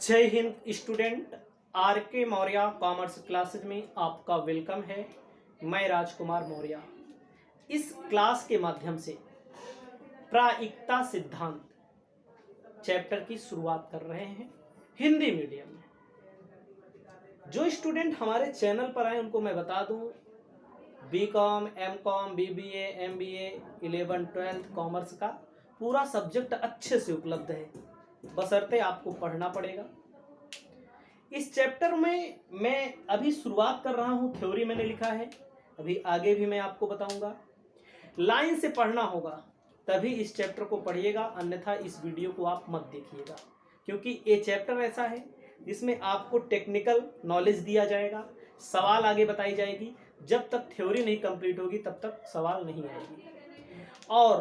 जय Hind student. Are के Maurya commerce classes में आपका वेलकम है। मैं राजकुमार मौर्य। इस क्लास के माध्यम से प्रायिकता सिद्धांत चैप्टर की शुरुआत कर रहे हैं हिंदी मीडियम में। जो स्टूडेंट हमारे चैनल पर आए उनको मैं बता दूं, BCom, MCom, BBA, MBA, 11, 12 commerce का पूरा सब्जेक्ट अच्छे से उपलब्ध है, बशर्ते आपको पढ़ना पड़ेगा। इस चैप्टर में मैं अभी शुरुआत कर रहा हूँ, थ्योरी मैंने लिखा है, अभी आगे भी मैं आपको बताऊंगा। लाइन से पढ़ना होगा तभी इस चैप्टर को पढ़िएगा, अन्यथा इस वीडियो को आप मत देखिएगा, क्योंकि ये चैप्टर ऐसा है जिसमें आपको टेक्निकल नॉलेज दिया जाएगा, सवाल आगे बताई जाएगी। जब तक थ्योरी नहीं कंप्लीट होगी तब तक सवाल नहीं आएगी। और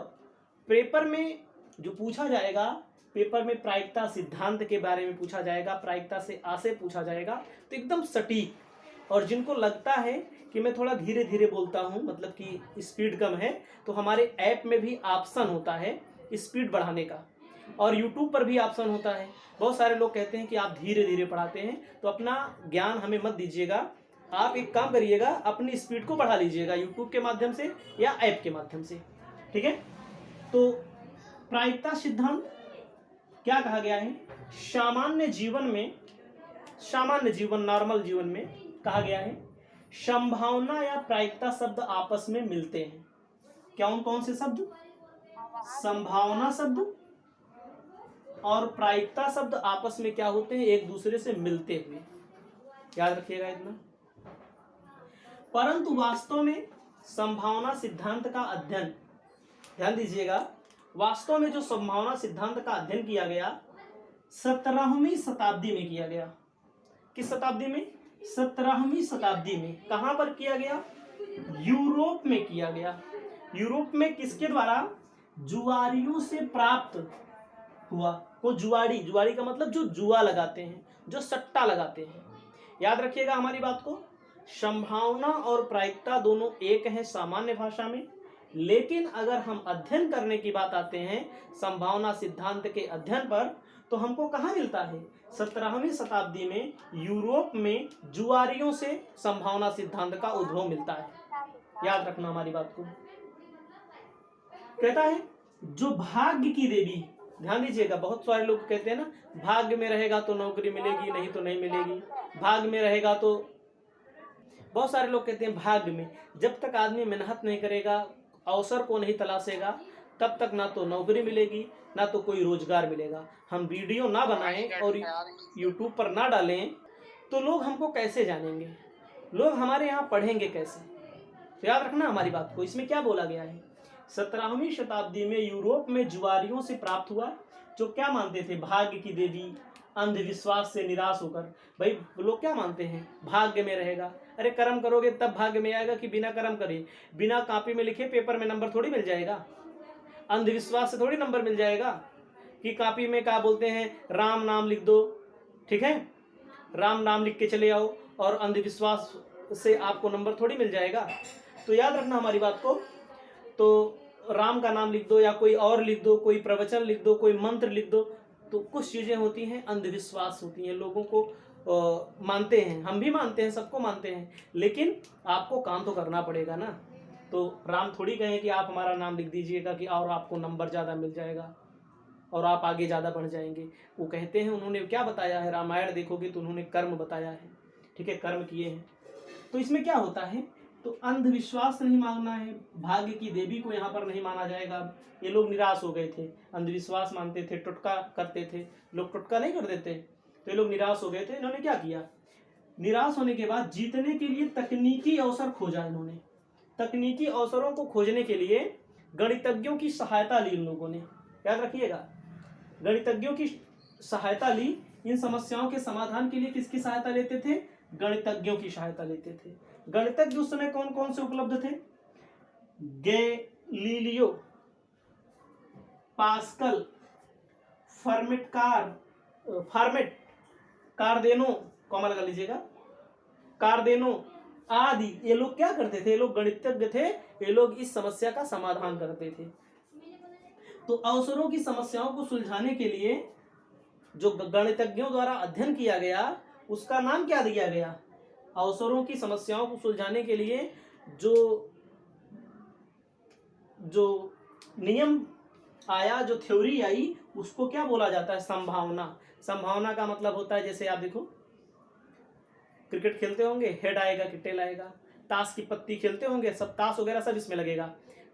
पेपर में जो पूछा जाएगा, पेपर में प्रायिकता सिद्धांत के बारे में पूछा जाएगा, प्रायिकता से आशय पूछा जाएगा, तो एकदम सटीक। और जिनको लगता है कि मैं थोड़ा धीरे धीरे बोलता हूँ, मतलब कि स्पीड कम है, तो हमारे ऐप में भी ऑप्शन होता है स्पीड बढ़ाने का, और यूट्यूब पर भी ऑप्शन होता है। बहुत सारे लोग कहते हैं कि आप धीरे धीरे पढ़ाते हैं, तो अपना ज्ञान हमें मत दीजिएगा। आप एक काम करिएगा, अपनी स्पीड को बढ़ा लीजिएगा यूट्यूब के माध्यम से या ऐप के माध्यम से, ठीक है। तो प्रायिकता सिद्धांत क्या कहा गया है? सामान्य जीवन नॉर्मल जीवन में कहा गया है, संभावना या प्रायिकता शब्द आपस में मिलते हैं। कौन कौन से शब्द? संभावना शब्द और प्रायिकता शब्द आपस में क्या होते हैं? एक दूसरे से मिलते हुए। याद रखिएगा इतना। परंतु वास्तव में संभावना सिद्धांत का अध्ययन, ध्यान दीजिएगा, वास्तव में जो संभावना सिद्धांत का अध्ययन किया गया 17वीं शताब्दी में किया गया। किस शताब्दी में? 17वीं शताब्दी में। कहां पर किया गया? यूरोप में किया गया। यूरोप में किसके द्वारा? जुआरियों से प्राप्त हुआ। वो जुआरी का मतलब जो जुआ लगाते हैं, जो सट्टा लगाते हैं। याद रखिएगा हमारी बात को। संभावना और प्रायिकता दोनों एक है सामान्य भाषा में, लेकिन अगर हम अध्ययन करने की बात आते हैं संभावना सिद्धांत के अध्ययन पर, तो हमको कहाँ मिलता है? 17वीं शताब्दी में यूरोप में जुआरियों से संभावना सिद्धांत का उद्भव मिलता है। याद रखना हमारी बात को। कहता है जो भाग्य की देवी, ध्यान दीजिएगा, बहुत सारे लोग कहते हैं ना, भाग्य में रहेगा तो नौकरी मिलेगी, नहीं तो नहीं मिलेगी। भाग्य में रहेगा तो, बहुत सारे लोग कहते हैं भाग्य में, जब तक आदमी मेहनत नहीं करेगा, अवसर को नहीं तलाशेगा, तब तक ना तो नौकरी मिलेगी ना तो कोई रोजगार मिलेगा। हम वीडियो ना बनाएं और यूट्यूब पर ना डालें तो लोग हमको कैसे जानेंगे, लोग हमारे यहाँ पढ़ेंगे कैसे? तो याद रखना हमारी बात को। इसमें क्या बोला गया है? 17वीं शताब्दी में यूरोप में जुआरियों से प्राप्त हुआ, जो क्या मानते थे? भाग्य की देवी। अंधविश्वास से निराश होकर, भाई लोग क्या मानते हैं? भाग्य में रहेगा। अरे कर्म करोगे तब भाग्य में आएगा कि बिना कर्म करे, बिना कॉपी में लिखे पेपर में नंबर थोड़ी मिल जाएगा? अंधविश्वास से थोड़ी नंबर मिल जाएगा कि कॉपी में क्या बोलते हैं, राम नाम लिख दो, ठीक है, राम नाम लिख के चले आओ, और अंधविश्वास से आपको नंबर थोड़ी मिल जाएगा। तो याद रखना हमारी बात को। तो राम का नाम लिख दो या कोई और लिख दो, कोई प्रवचन लिख दो, कोई मंत्र लिख दो, तो कुछ चीजें होती हैं अंधविश्वास होती हैं, लोगों को मानते हैं, हम भी मानते हैं, सबको मानते हैं, लेकिन आपको काम तो करना पड़ेगा ना। तो राम थोड़ी कहें कि आप हमारा नाम लिख दीजिएगा कि और आपको नंबर ज़्यादा मिल जाएगा और आप आगे ज़्यादा बढ़ जाएंगे। वो कहते हैं, उन्होंने क्या बताया है, रामायण देखोगे तो उन्होंने कर्म बताया है, ठीक है, कर्म किए हैं। तो इसमें क्या होता है? तो अंधविश्वास नहीं मानना है, भाग्य की देवी को यहाँ पर नहीं माना जाएगा। ये लोग निराश हो गए थे, अंधविश्वास मानते थे, टुटका करते थे, लोग टुटका नहीं कर देते, तो ये लोग निराश हो गए थे। इन्होंने क्या किया? निराश होने के बाद जीतने के लिए तकनीकी अवसर खोजा। इन्होंने तकनीकी अवसरों को खोजने के लिए गणितज्ञों की सहायता ली इन लोगों ने। याद रखिएगा, गणितज्ञों की सहायता ली। इन समस्याओं के समाधान के लिए किसकी सहायता लेते थे? गणितज्ञों की सहायता लेते थे। गणितज्ञ उस समय कौन कौन से उपलब्ध थे? गैलीलियो, पास्कल, फॉर्मेट, कार्देनो, कॉमा लगा लीजिएगा, कार्देनो आदि। ये लोग क्या करते थे? ये लोग गणितज्ञ थे, ये लोग इस समस्या का समाधान करते थे। तो अवसरों की समस्याओं को सुलझाने के लिए जो गणितज्ञों द्वारा अध्ययन किया गया उसका नाम क्या दिया गया? अवसरों की समस्याओं को सुलझाने के लिए जो जो नियम आया, जो थ्योरी आई, उसको क्या बोला जाता है? संभावना। संभावना का मतलब होता है, जैसे आप देखो क्रिकेट खेलते होंगे, हेड आएगा कि टेल आएगा। ताश की पत्ती खेलते होंगे, सब ताश वगैरह सब इसमें लगेगा।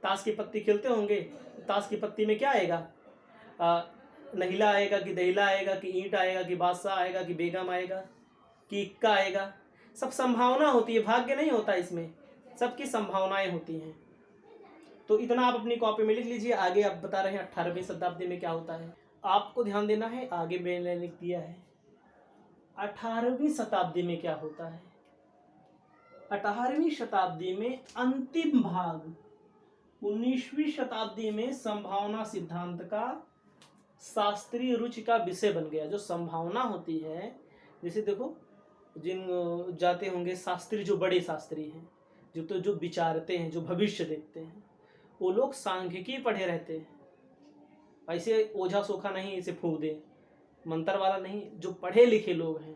ताश की पत्ती खेलते होंगे, ताश की पत्ती में क्या आएगा? नहीला आएगा कि दहीला आएगा कि ईंट आएगा कि बादशाह आएगा कि बेगम आएगा कि इक्का आएगा। सब संभावना होती है, भाग्य नहीं होता इसमें, सबकी संभावनाएं होती हैं। तो इतना आप अपनी कॉपी में लिख लीजिए। आगे आप बता रहे हैं 18वीं शताब्दी में क्या होता है, आपको ध्यान देना है। आगे मैंने लिख दिया है 18वीं शताब्दी में क्या होता है। 18वीं शताब्दी में अंतिम भाग 19वीं शताब्दी में संभावना सिद्धांत का शास्त्रीय रुचि का विषय बन गया। जो संभावना होती है, जैसे देखो जिन जाते होंगे शास्त्री, जो बड़े शास्त्री हैं, जो विचारते हैं, जो भविष्य देखते हैं, वो लोग सांख्यिकी पढ़े रहते हैं। ऐसे ओझा सोखा नहीं इसे फूंक दे, मंत्र वाला नहीं। जो पढ़े लिखे लोग हैं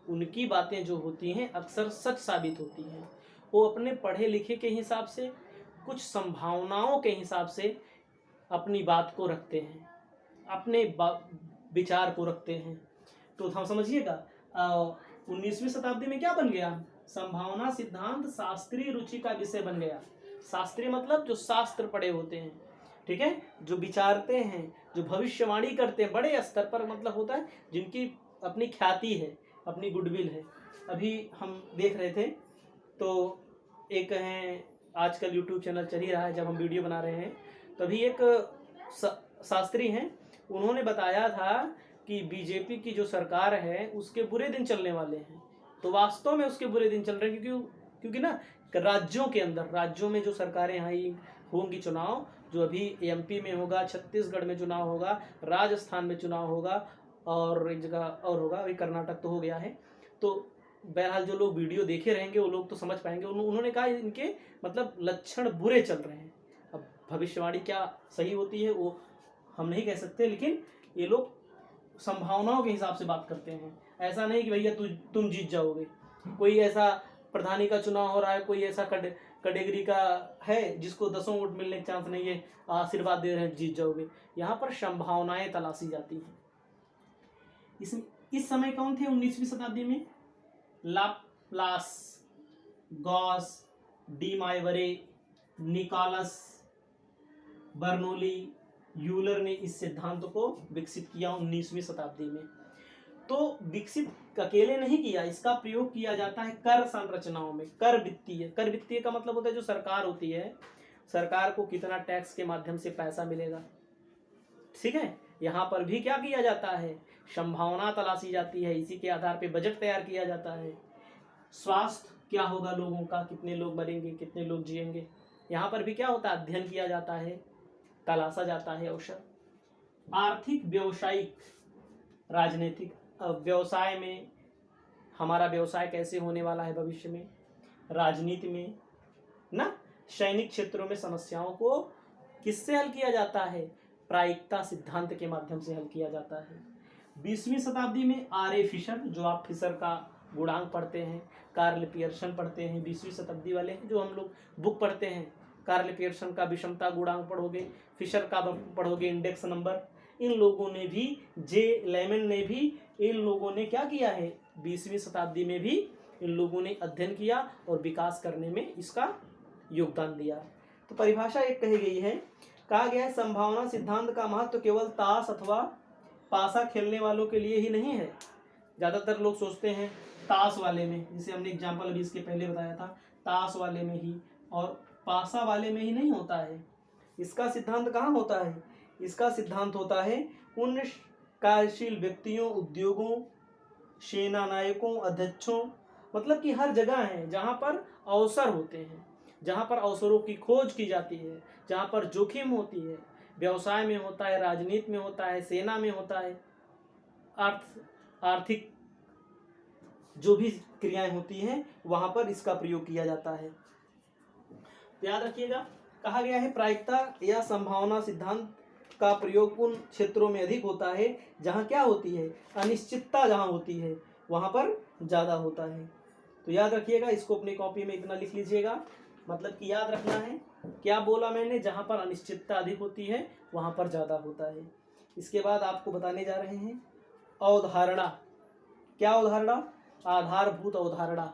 उनकी बातें जो होती हैं अक्सर सच साबित होती हैं। वो अपने पढ़े लिखे के हिसाब से, कुछ संभावनाओं के हिसाब से अपनी बात को रखते हैं, अपने विचार को रखते हैं। तो हम समझिएगा 19वीं शताब्दी में क्या बन गया? संभावना सिद्धांत शास्त्रीय रुचि का विषय बन गया। शास्त्रीय मतलब जो शास्त्र पढ़े होते हैं, ठीक है, जो विचारते हैं, जो भविष्यवाणी करते हैं बड़े स्तर पर, मतलब होता है जिनकी अपनी ख्याति है, अपनी गुडविल है। अभी हम देख रहे थे तो एक हैं, आजकल यूट्यूब चैनल चल ही रहा है, जब हम वीडियो बना रहे हैं तभी एक शास्त्री हैं, उन्होंने बताया था कि बीजेपी की जो सरकार है उसके बुरे दिन चलने वाले हैं। तो वास्तव में उसके बुरे दिन चल रहे हैं, क्योंकि ना राज्यों के अंदर, राज्यों में जो सरकारें आई होंगी, चुनाव जो अभी एमपी में होगा, छत्तीसगढ़ में चुनाव होगा, राजस्थान में चुनाव होगा और एक जगह और होगा, अभी कर्नाटक तो हो गया है। तो बहरहाल जो लोग वीडियो देखे रहेंगे वो लोग तो समझ पाएंगे। उन्होंने कहा इनके मतलब लक्षण बुरे चल रहे हैं। अब भविष्यवाणी क्या सही होती है वो हम नहीं कह सकते, लेकिन ये लोग संभावनाओं के हिसाब से बात करते हैं। ऐसा नहीं कि भैया तुम जीत जाओगे। कोई ऐसा प्रधानी का चुनाव हो रहा है, कोई ऐसा कैटेगरी का है जिसको 10 वोट मिलने के चांस नहीं है, आशीर्वाद दे रहे हैं जीत जाओगे। यहाँ पर संभावनाएं तलाशी जाती हैं। इस समय कौन थे 19वीं शताब्दी में? Laplace, Gauss, de Moivre, Nicolaus, Bernoulli, Euler ने इस सिद्धांत को विकसित किया 19वीं शताब्दी में। तो विकसित अकेले नहीं किया, इसका प्रयोग किया जाता है कर संरचनाओं में। कर वित्तीय, कर वित्तीय का मतलब होता है जो सरकार होती है, सरकार को कितना टैक्स के माध्यम से पैसा मिलेगा, ठीक है। यहाँ पर भी क्या किया जाता है? संभावना तलाशी जाती है, इसी के आधार पे बजट तैयार किया जाता है। स्वास्थ्य क्या होगा लोगों का, कितने लोग मरेंगे, कितने लोग जिएंगे, यहाँ पर भी क्या होता है? अध्ययन किया जाता है, तलाशा जाता है अवसर। आर्थिक, व्यावसायिक, राजनीतिक, व्यवसाय में हमारा व्यवसाय कैसे होने वाला है भविष्य में, राजनीति में ना, सैनिक क्षेत्रों में समस्याओं को किससे हल किया जाता है? प्रायिकता सिद्धांत के माध्यम से हल किया जाता है। 20वीं शताब्दी में आर.ए. फिशर, जो आप फिशर का गुणांक पढ़ते हैं, कार्ल पियर्सन पढ़ते हैं, 20वीं शताब्दी वाले जो हम लोग बुक पढ़ते हैं, कार्ल पियर्सन का विषमता गुणांक पढ़ोगे, फिशर का पढ़ोगे इंडेक्स नंबर। इन लोगों ने भी, जे लेमन ने भी, इन लोगों ने क्या किया है? 20वीं शताब्दी में भी इन लोगों ने अध्ययन किया और विकास करने में इसका योगदान दिया। तो परिभाषा एक कही गई है, कहा गया है संभावना सिद्धांत का महत्व केवल ताश अथवा पासा खेलने वालों के लिए ही नहीं है। ज़्यादातर लोग सोचते हैं ताश वाले में, जैसे हमने एग्जाम्पल अभी इसके पहले बताया था, ताश वाले में ही और पासा वाले में ही नहीं होता है। इसका सिद्धांत कहाँ होता है? इसका सिद्धांत होता है उन कार्यशील व्यक्तियों, उद्योगों, सेना नायकों, अध्यक्षों, मतलब कि हर जगह है जहाँ पर अवसर होते हैं, जहाँ पर अवसरों की खोज की जाती है, जहाँ पर जोखिम होती है। व्यवसाय में होता है, राजनीति में होता है, सेना में होता है, आर्थिक जो भी क्रियाएं होती हैं वहाँ पर इसका प्रयोग किया जाता है। याद रखिएगा, कहा गया है प्रायिकता या संभावना सिद्धांत का प्रयोग उन क्षेत्रों में अधिक होता है जहाँ क्या होती है, अनिश्चितता जहाँ होती है वहाँ पर ज़्यादा होता है। तो याद रखिएगा, इसको अपनी कॉपी में इतना लिख लीजिएगा। मतलब कि याद रखना है, क्या बोला मैंने, जहाँ पर अनिश्चितता अधिक होती है वहाँ पर ज़्यादा होता है। इसके बाद आपको बताने जा रहे हैं अवधारणा। क्या अवधारणा? आधारभूत अवधारणा।